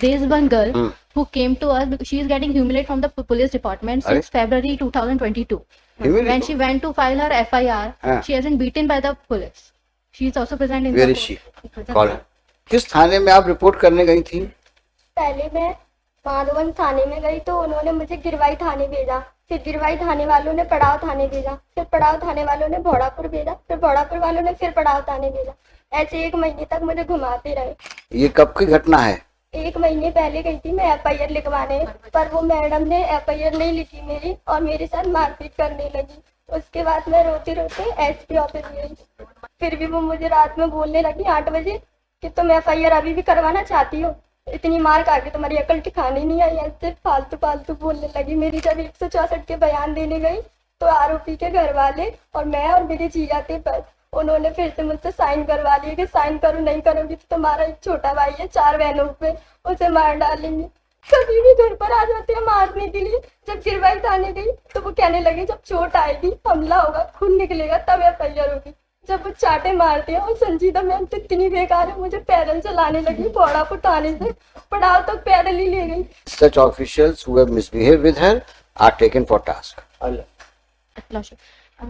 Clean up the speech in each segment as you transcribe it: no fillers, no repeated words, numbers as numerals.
there is one girl who came to us. She is getting humiliated from the police department since February 2022. When she went to file her FIR, she has been beaten by the police. She is also present in Where is she? Call her. किस थाने में आप report करने गई थी? पहले मैं माधवन थाने में गई तो उन्होंने मुझे गिरवाई थाने भेजा, फिर गिरवाई थाने वालों ने पड़ाव थाने भेजा, फिर पड़ाव थाने वालों ने भोड़ापुर भेजा, फिर भोड़ापुर वालों ने फिर पड़ाव थाने भेजा। ऐसे 1 महीने तक मुझे घुमाते रहे। ये कब की घटना है? 1 महीने पहले गई थी मैं FIR लिखवाने, पर वो मैडम ने FIR नहीं लिखी मेरी और मेरे साथ मारपीट करने लगी। उसके बाद मैं रोते रोते SP ऑफिस गई, फिर भी वो मुझे रात में बोलने लगी 8 बजे कि तुम FIR अभी भी करवाना चाहती हो, इतनी मार खा के तुम्हारी अकल ठिकाने नहीं आई। ऐसे फालतू फालतू बोलने लगी। मेरी जब 164 के बयान देने गई तो आरोपी के घर वाले और मैं और मेरे जीजा थे बस, उन्होंने फिर से मुझसे साइन करवा लिए कि साइन करो, नहीं करोगी तो तुम्हारा एक छोटा भाई है 4 बहनों पे, उसे मार डालेंगे। कभी भी घर पर आ जाते हैं मारने के लिए। जब गिरवाई थाने गई तो वो कहने लगे जब चोट आएगी, हमला होगा, खून निकलेगा तब FIR होगी। जब वो चाटे मारते हैं और संजीदा मैम तो इतनी बेकार है, मुझे पैदल चलाने लगी भोड़ापुर थाने से पड़ाव तक पैदल ही ले गई। Such officials who have misbehaved with her are taken for task.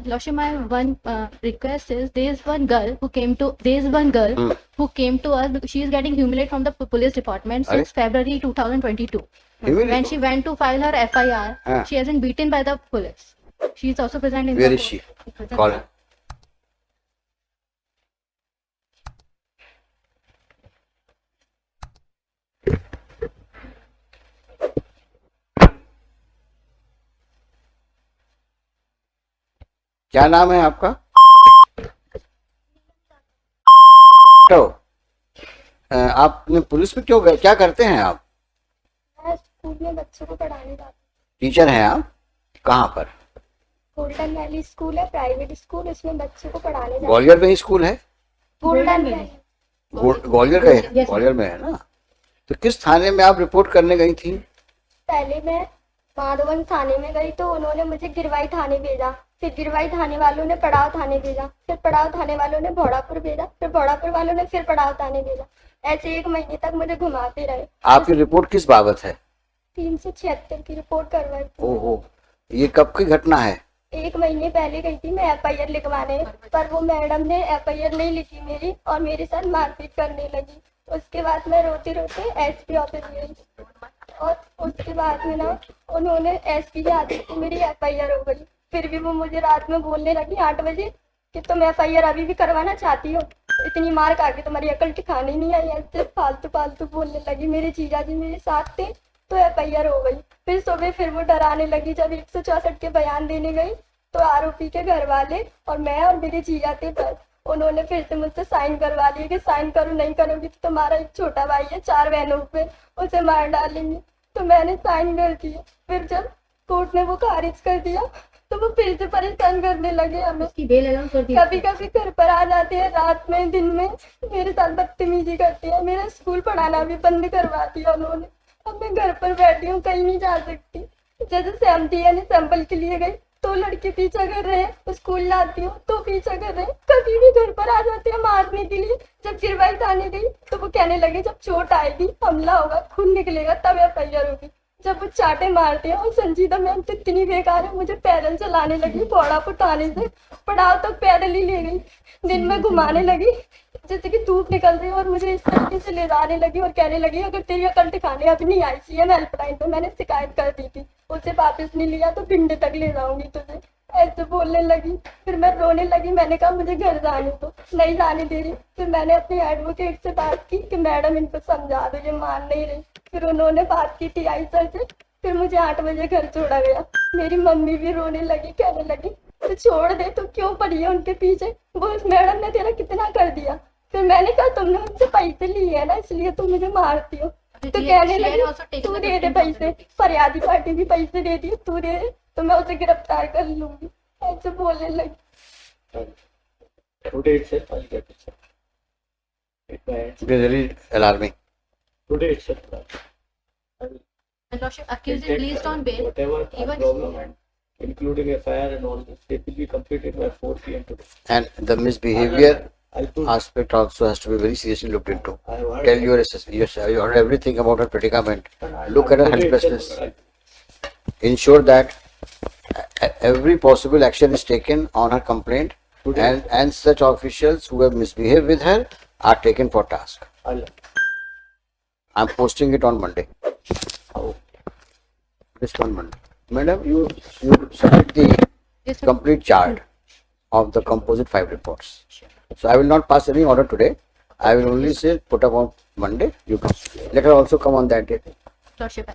Lordship, my one request is there is one girl who came to us. She is getting humiliated from the police department since February 2022. When she went to file her FIR, she has been beaten by the police. She is also present in Where is she? Call her. क्या नाम है आपका? तो आपने police में क्यों गए? क्या करते हैं आप? मैं स्कूल में बच्चों को पढ़ाने जाती हूँ। टीचर हैं आप? कहाँ पर? गोल्डन वैली स्कूल है, प्राइवेट स्कूल, उसमें बच्चों को पढ़ाने जाती हूँ। ग्वालियर में ही स्कूल है? गोल्डन वैली ग्वालियर का है? ग्वालियर में है ना? तो किस थाने में आप रिपोर्ट करने गई थी? पहले मैं माधवन थाने में गई तो उन्होंने मुझे गिरवाई थाने भेजा, फिर गिरवाई थाने वालों ने पड़ाव थाने भेजा, फिर पड़ाव थाने वालों ने भोड़ापुर भेजा, फिर भोड़ापुर वालों ने फिर पड़ाव थाने भेजा। ऐसे 1 महीने तक मुझे घुमाते रहे। आपकी रिपोर्ट किस बाबत है? 376 की रिपोर्ट करवाई थी। ओहो, ये कब की घटना है? 1 महीने पहले गई थी मैं FIR लिखवाने, पर वो मैडम ने FIR नहीं लिखी मेरी और मेरे साथ मारपीट करने लगी। उसके बाद मैं रोते रोते SP ऑफिस गई और उसके बाद में ना उन्होंने SP के आदेश से मेरी FIR हो गई। फिर भी वो मुझे रात में बोलने लगी 8 बजे कि तुम FIR अभी भी करवाना चाहती हो, इतनी मार खा के तुम्हारी अकल ठिकाने नहीं आई। ऐसे फालतू फालतू बोलने लगी। मेरे जीजा जी मेरे साथ थे तो FIR हो गई। फिर सुबह फिर वो डराने लगी। जब 164 के बयान देने गई तो आरोपी के घर वाले और मैं और मेरे जीजा थे बस, उन्होंने फिर से मुझसे साइन करवा लिए कि साइन करो, नहीं करोगी तो तुम्हारा एक छोटा भाई है 4 बहनों पे, उसे मार डालेंगे। तो मैंने साइन कर दिया। फिर जब कोर्ट ने वो खारिज कर दिया तो वो फिर से परेशान करने लगे हमें। कभी कभी घर पर आ जाते हैं रात में, दिन में मेरे साथ बदतमीजी करते हैं। मेरा स्कूल पढ़ाना भी बंद करवा दिया उन्होंने। अब मैं घर पर बैठी हूँ, कहीं नहीं जा सकती। जैसे सहमती यानी सैंपल के लिए गई तो लड़के पीछा कर रहे हैं, स्कूल लाती हूँ तो पीछा कर रहे हैं। कभी भी घर पर आ जाते हैं मारने के लिए। जब गिरवाई थाने गई तो वो कहने लगे जब चोट आएगी, हमला होगा, खून निकलेगा तब FIR होगी। जब वो चाटे मारते हैं और संजीदा मैम तो इतनी बेकार है, मुझे पैदल चलाने लगी भोड़ापुर थाने से पड़ाव तक पैदल ही ले गई। दिन में घुमाने लगी जैसे कि धूप निकल रही है और मुझे इस तरीके से ले जाने लगी और कहने लगी अगर तेरी अकल ठिकाने अभी नहीं आई, CM हेल्पलाइन पे मैंने शिकायत कर दी थी, उसे वापस नहीं लिया तो भिंड तक ले जाऊंगी तुझे, ऐसे बोलने लगी। फिर मैं रोने लगी। मैंने कहा मुझे घर जाने दो, नहीं जाने दे रही। फिर मैंने अपनी एडवोकेट से बात की कि मैडम इनको समझा दो, ये मान नहीं रही। फिर उन्होंने बात की TI सर से। फिर मुझे 8 बजे घर छोड़ा गया। मेरी मम्मी भी रोने लगी, कहने लगी तो छोड़ दे, तो क्यों पड़ी है उनके पीछे, वो उस मैडम ने तेरा कितना कर दिया। फिर मैंने कहा तुमने उनसे पैसे लिए है ना, इसलिए तुम मुझे मारती हो। तो कहने लगी तू दे दे पैसे, फरियादी पार्टी भी पैसे दे दी, तू दे दे तो मैं उसे गिरफ्तार कर लूंगी, ऐसे बोलने लगी। Today itself, I'll get it. It is very alarming. Today itself, And Lordship, accused is released on bail. whatever Even problem and including FIR and all this, it will be completed by 4 p.m. today. And the misbehavior I put, aspect also has to be very seriously looked into. I have heard. Tell your assessment. Yes, you heard everything about her predicament. Look at her helplessness. Ensure that every possible action is taken on her complaint, and such officials who have misbehaved with her are taken for task. I'm posting it on Monday. Oh, Just on Monday. Madam, you submit the Yes, sir. complete chart of the composite 5 reports. So I will not pass any order today. I will only say put up on Monday. You come. Let her also come on that day. Lordship.